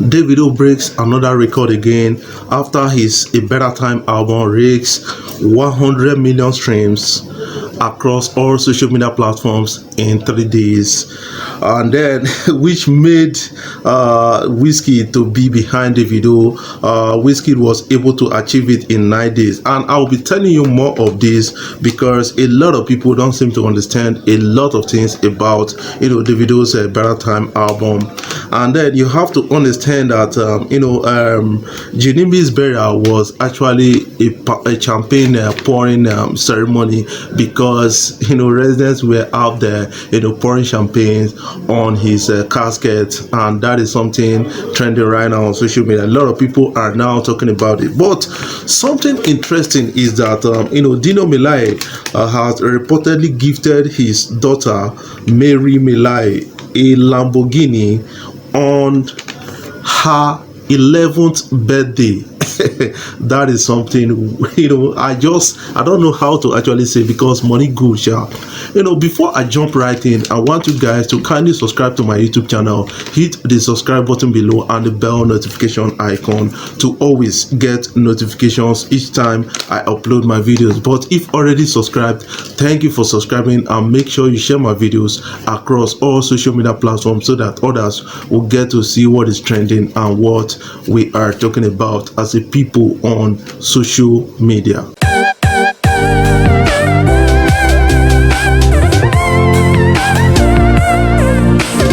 Davido breaks another record again after his A Better Time album reached 100 million streams across all social media platforms in 3 days, and then which made Wizkid to be behind Davido. Wizkid was able to achieve it in 9 days, and I'll be telling you more of this because a lot of people don't seem to understand a lot of things about Davido's Better Time album. And then you have to understand that Jinimbi's burial was actually a champagne pouring ceremony, because residents were out there pouring champagne on his casket, and that is something trending right now on social media. A lot of people are now talking about it. But something interesting is that Dino Melai has reportedly gifted his daughter Mary Melai a Lamborghini on her 11th birthday. That is something, I don't know how to actually say, because money good, yeah. Before I jump right in, I want you guys to kindly subscribe to my YouTube channel, hit the subscribe button below and the bell notification icon to always get notifications each time I upload my videos. But if already subscribed, thank you for subscribing, and make sure you share my videos across all social media platforms so that others will get to see what is trending and what we are talking about as a people on social media.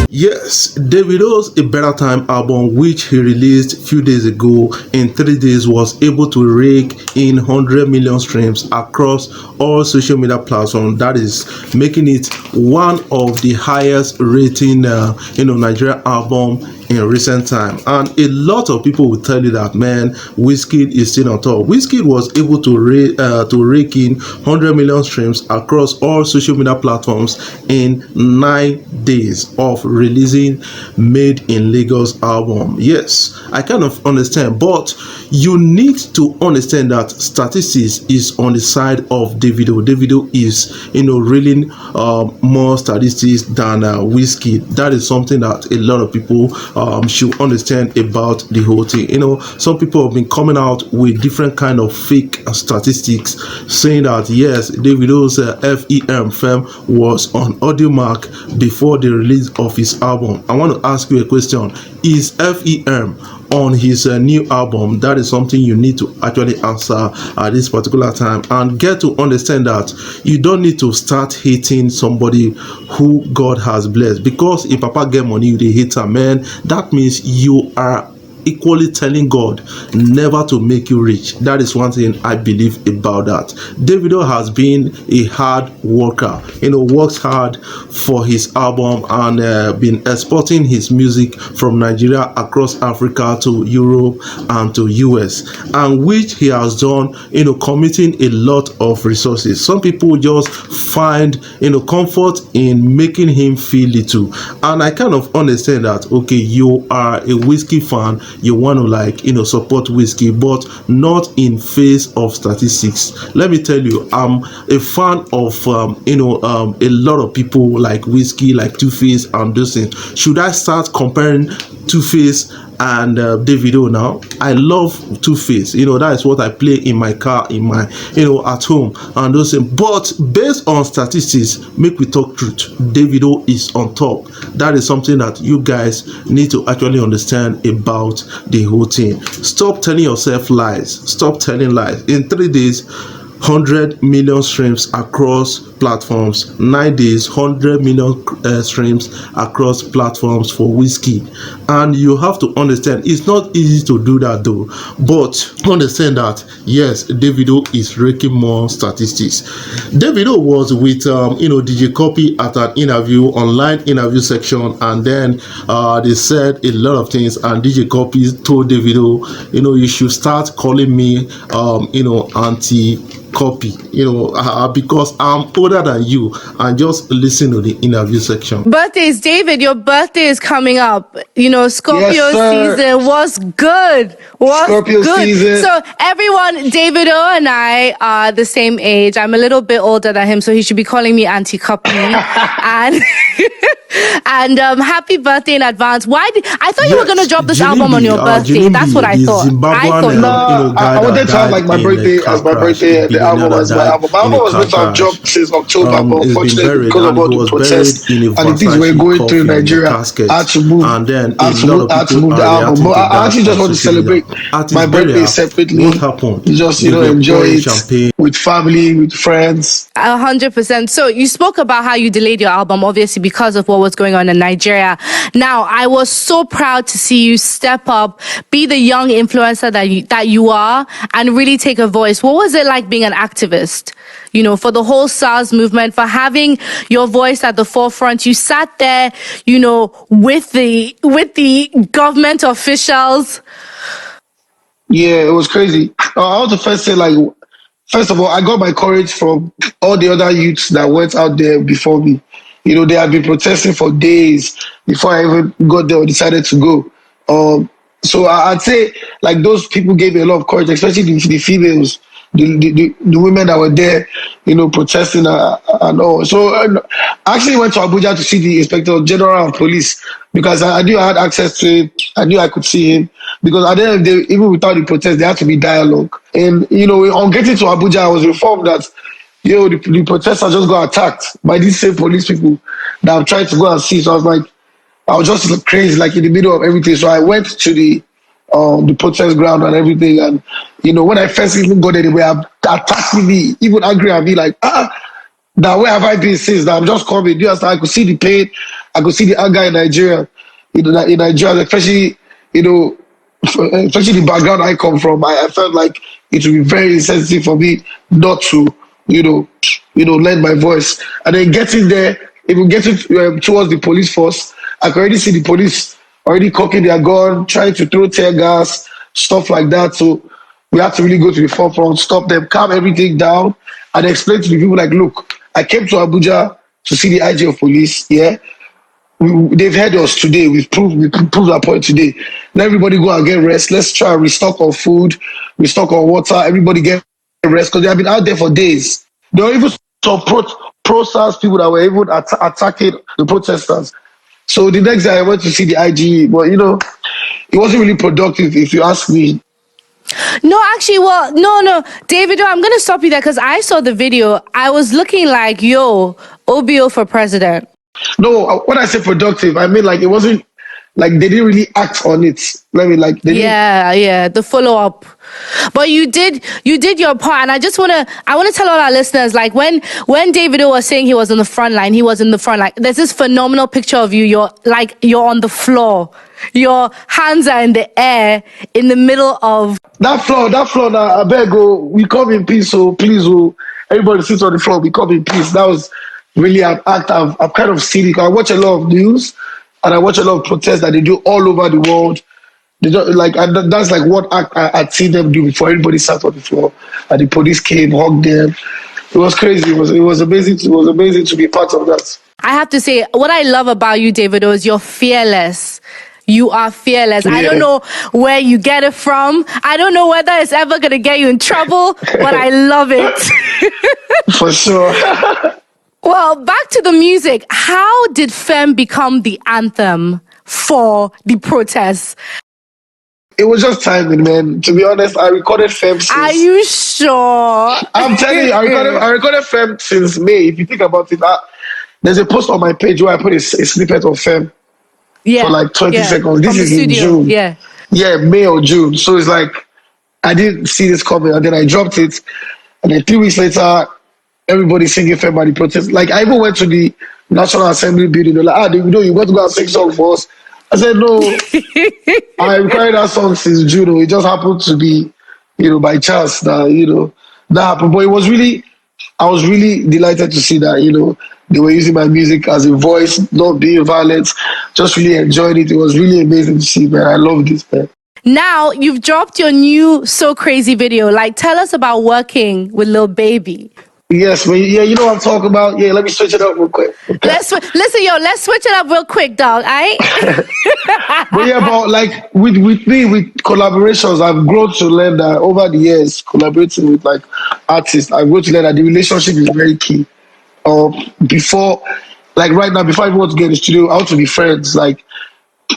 Yes, Davido's A Better Time album, which he released a few days ago, in 3 days was able to rake in 100 million streams across all social media platforms. That is making it one of the highest rating Nigerian album in recent time. And a lot of people will tell you that, man, Wizkid is still on top. Wizkid was able to rake in 100 million streams across all social media platforms in 9 days of releasing Made in Lagos album. Yes, I kind of understand, but you need to understand that statistics is on the side of Davido. Davido is reeling more statistics than Wizkid. That is something that a lot of people should understand about the whole thing. Some people have been coming out with different kind of fake statistics, saying that yes, Davido's FEM was on audio mark before the release of his album. I want to ask you a question: is FEM on his new album? That is something you need to actually answer at this particular time, and get to understand that you don't need to start hating somebody who God has blessed, because if Papa get money you dey hate him, man, that means you are equally telling God never to make you rich. That is one thing I believe about that. Davido has been a hard worker, works hard for his album, and been exporting his music from Nigeria across Africa to Europe and to US, and which he has done, committing a lot of resources. Some people just find comfort in making him feel little, and I kind of understand that. Okay, you are a Wizkid fan, you want to support Wizkid, but not in face of statistics. Let me tell you, I'm a fan of a lot of people like Wizkid, like Two-Face and those things. Should I start comparing Two-Face and Davido now? I love Two-Face, that is what I play in my car, in my at home and those things. But based on statistics, make we talk truth, Davido is on top. That is something that you guys need to actually understand about the whole thing. Stop telling yourself lies. Stop telling lies. In 3 days, 100 million streams across platforms. 9 days, 100 million streams across platforms for Wizkid. And you have to understand, it's not easy to do that though, but understand that yes, Davido is raking more statistics. Davido was with DJ Copy at an interview, online interview section, and then they said a lot of things, and DJ Copy told Davido, you should start calling me auntie copy, because I'm older than you, and just listen to the interview section. Birthdays, David, your birthday is coming up. Yes, Scorpio sir. season was good. Was Scorpio good. season. So everyone, Davido and I are the same age. I'm a little bit older than him, so he should be calling me Auntie Cuppy. And and happy birthday in advance. I thought you were gonna Yes, drop this album on your birthday. That's what Jinimbi, I the thought. I thought Zimbabwean, you were. guy I that wanted to have died like my in a birthday as car my crash, birthday a and the billionaire album that as my died album. My in album a was car meant to have crash. dropped since October, but He's been unfortunately buried, because of and all he the was buried protests in a and the things we're Versace going through in coffin in a Nigeria, I had casket. to move. And then I a had to lot move, of I had to people move the are album. reacting But to I that actually just on want to social media. celebrate At his my birthday burial, what separately. happened? Just, They were enjoy pouring it champagne. with family, with friends. 100%. So you spoke about how you delayed your album, obviously because of what was going on in Nigeria. Now, I was so proud to see you step up, be the young influencer that you are, and really take a voice. What was it like being an activist? For the whole SARS movement, for having your voice at the forefront. You sat there, with the government officials. Yeah, it was crazy. I want to first say, like, first of all, I got my courage from all the other youths that went out there before me. They had been protesting for days before I even got there or decided to go. So I'd say, like, those people gave me a lot of courage, especially the females, the women that were there, protesting and all. So I actually went to Abuja to see the Inspector General of Police because I knew I had access to him. I knew I could see him because at the end of the day, even without the protest, there had to be dialogue. And on getting to Abuja, I was informed that the protesters just got attacked by these same police people that I'm trying to go and see. So I was just crazy, like in the middle of everything. So I went to the protest ground and everything. And when I first even got there, they were attacking me, even angry at me, like that where have I been since? That I'm just coming. You understand? I could see the pain, I could see the anger in Nigeria, in Nigeria, especially you know, especially the background I come from. I felt like it would be very insensitive for me not to, you know, lend my voice. And then getting there, even getting towards the police force, I could already see the police already cocking their gun, trying to throw tear gas, stuff like that. So we have to really go to the forefront, stop them, calm everything down, and explain to the people like, look, I came to Abuja to see the IG of police. Yeah, they've heard us today. We proved our point today. Let everybody go and get rest. Let's try and restock on food, restock on water. Everybody get rest because they have been out there for days. There were even some pro SARS people that were even attacking the protesters. So the next day I went to see the IG, but it wasn't really productive if you ask me. No, actually, well, no, David, I'm gonna stop you there because I saw the video. I was looking like, yo, OBO for president. No, when I say productive, I mean like it wasn't like they didn't really act on it. Let me like they didn't. Yeah, the follow up. But you did your part, and I wanna tell all our listeners, like when Davido was saying he was on the front line, he was in the front line. There's this phenomenal picture of you. You're on the floor. Your hands are in the air in the middle of. That floor now, I beg go, we come in peace, so please everybody sit on the floor, we come in peace. That was really an act I've kind of seen it. I watch a lot of news and I watch a lot of protests that they do all over the world. They don't like and that's like what act I'd seen them do before everybody sat on the floor and the police came, hugged them. It was crazy. It was amazing. It was amazing to be part of that. I have to say, what I love about you, Davido, is you're fearless. You are fearless. I don't Yeah. know where you get it from. I don't know whether it's ever going to get you in trouble, but I love it. For sure. Well, back to the music. How did Femme become the anthem for the protests? It was just timing, man. To be honest, I recorded Fem Are since you sure? I'm telling you, I recorded Fem since May. If you think about it, there's a post on my page where I put a snippet of Fem for Yeah, like 20 yeah. seconds. This From the is in studio. June. Yeah. Yeah, May or June. So it's like I didn't see this coming, and then I dropped it, and then 3 weeks later, everybody singing Fem at the protest. Like I even went to the National Assembly building. They're like, you got to go and sing song for us. I said no. I recorded that song since June. It just happened to be, by chance that that happened. But I was really delighted to see that they were using my music as a voice, not being violent, just really enjoying it. It was really amazing to see, man. I love this, man. Now you've dropped your new So Crazy video. Like, tell us about working with Lil Baby. Yes, man. Yeah, you know what I'm talking about. Yeah, let me switch it up real quick. Okay. Listen, yo, let's switch it up real quick, dog. Alright? But yeah, but like with me with collaborations, I've grown to learn that over the years collaborating with like artists. I've grown to learn that the relationship is very key. Before, like right now, before I want to get in the studio, I want to be friends. Like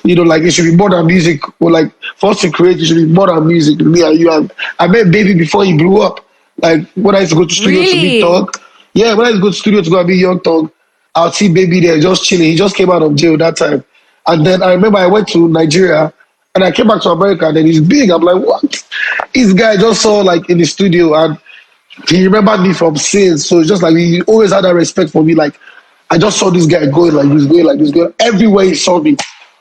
like it should be more than music, or like for us to create, it should be more than music. Me and you, and I met Baby before he blew up. Like when I used to go to studio to meet Really? Thug, yeah, when I used to go to studio to go and meet Young Thug, I'll see Baby there just chilling. He just came out of jail that time, and then I remember I went to Nigeria, and I came back to America, and then he's big. I'm like, what? This guy just saw like in the studio, and he remembered me from since. So it's just like he always had that respect for me. Like I just saw this guy going like this, going like this, going everywhere he saw me.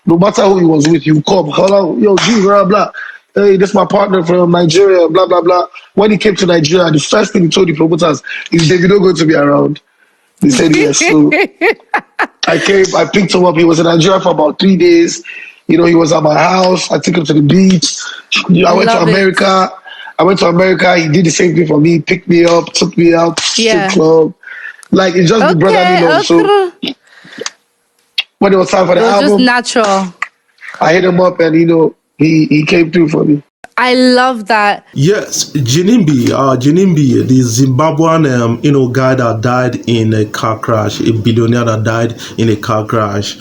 No matter who he was with, you come, hello, yo, G, blah blah. Hey, this is my partner from Nigeria, blah blah blah. When he came to Nigeria, the first thing he told the promoters is Davido going to be around. They said yes. So I came, I picked him up. He was in Nigeria for about 3 days. He was at my house. I took him to the beach. I went to Love it. America. I went to America. He did the same thing for me. Picked me up, took me out, strip Yeah. club. Like it's just the brotherly Okay, love. So okay. when it was time for It the was just album, natural. I hit him up, and he came through for me. I love that. Yes, Jinimbi, the Zimbabwean, guy that died in a car crash, a billionaire that died in a car crash,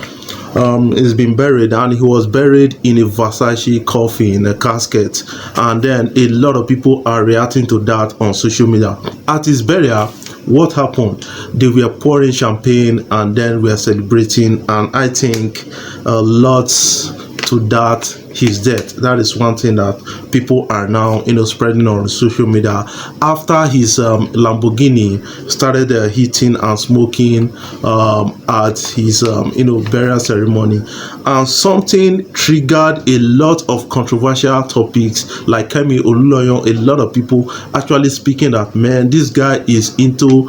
is been buried, and he was buried in a Versace coffin, a casket, and then a lot of people are reacting to that on social media. At his burial, what happened? They were pouring champagne, and then we are celebrating, and I think lots to that his death. That is one thing that people are now spreading on social media after his Lamborghini started hitting and smoking at his burial ceremony, and something triggered a lot of controversial topics like Kemi Oluloyon. A lot of people actually speaking that, man, this guy is into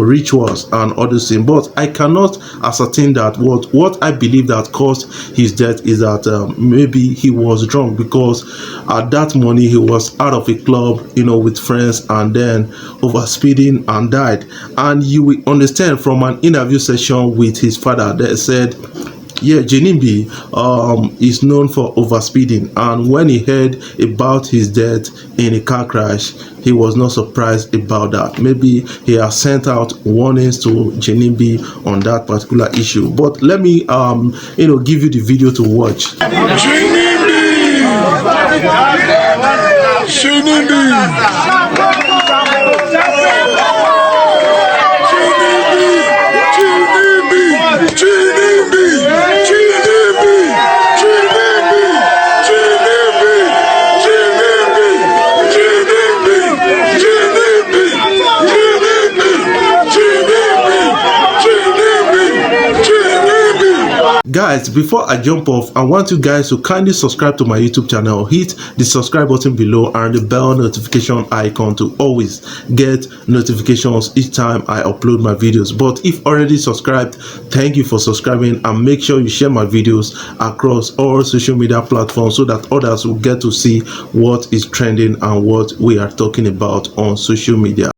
rituals and all these things, but I cannot ascertain that. What I believe that caused his death is that maybe he was drunk, because at that morning he was out of a club with friends, and then overspeeding and died. And you will understand from an interview session with his father that said, yeah, Jinimbi is known for overspeeding, and when he heard about his death in a car crash, he was not surprised about that. Maybe he has sent out warnings to Jinimbi on that particular issue. But let me give you the video to watch. Guys, before I jump off, I want you guys to kindly subscribe to my YouTube channel, hit the subscribe button below and the bell notification icon to always get notifications each time I upload my videos. But if already subscribed, thank you for subscribing, and make sure you share my videos across all social media platforms so that others will get to see what is trending and what we are talking about on social media.